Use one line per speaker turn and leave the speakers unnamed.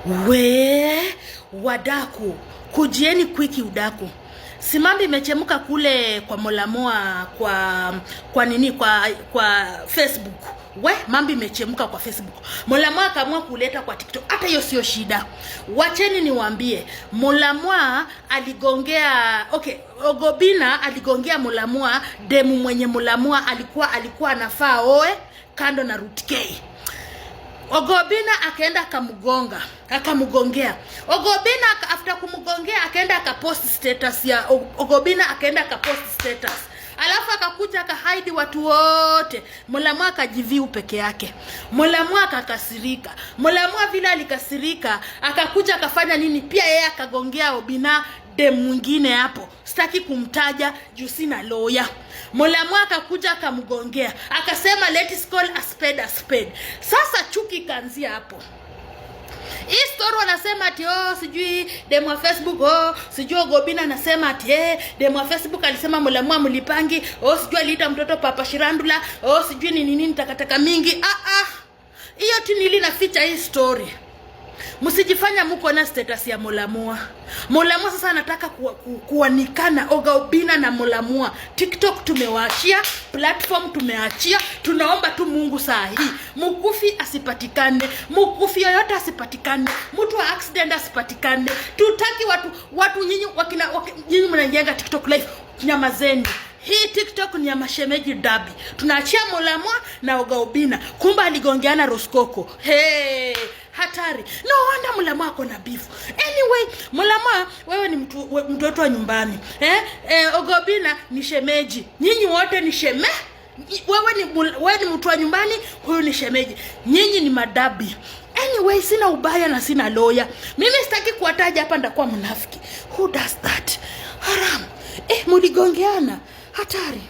We wadaku, kujieni kwiki udaku. Simambi imechemuka kule kwa Molamoa kwa Facebook. We, mambi imechemuka kwa Facebook. Molamoa kaamua kuleta kwa TikTok. Hata hiyo sio shida. Wacheni niwaambie. Molamoa aligongea, Ogobina aligongea Molamoa, demu mwenye Molamoa alikuwa anafaa oe kando na Rutkay. Ogobina akaenda akamugongea. Ogobina after kumugongea akaenda akapost status ya Ogobina, akaenda akapost status. Alafu akakuja akahide watu wote. Molamoa akajiviu peke yake. Molamoa akakasirika. Molamoa vile alikasirika, akakuja akafanya nini? Pia yeye akagongea Obina dem mwingine hapo. Sitaki kumtaja juu sina lawyer. Molamoa akakuja akamgongea. Akasema let's call a spade a spade. Sasa chuki kaanzia hapo. Hii story wanasema ati sijui demu wa Facebook, sijui Ogobina anasema ati demu wa Facebook alisema Molamoa mlipangi, sijui aliita mtoto Papa Shirandula, sijui nini takataka mingi. Hiyo tu nilinaficha hii story. Msijifanya mko na status ya Molamoa. Molamoa sasa anataka kuanikana Ogobina na Molamoa. TikTok tumewaachia, platform tumeachia. Tunaomba tu Mungu saa hii mkufi asipatikane, mkufi yoyote asipatikane, mtu wa accident asipatikane. Tutaki watu nyinyi mnajenga TikTok live, nyamazeni. Hii TikTok ni ya mashemeji dabi. Tunaachia Molamoa na Ogobina. Kumba aligongeana Roskoko. Hatari. No wonder Molamoa ako na beef. Anyway, Molamoa wewe ni mtoto wa nyumbani. Ogobina ni shemeji. Nyinyi wote ni wewe ni mtu wa nyumbani, huyu ni shemeji. Nyinyi ni madabi. Anyway, sina ubaya na sina lawyer. Mimi sitaki kuwataja hapa, ndakuwa mnafiki. Who does that? Haram. Muligongeana. Hatari.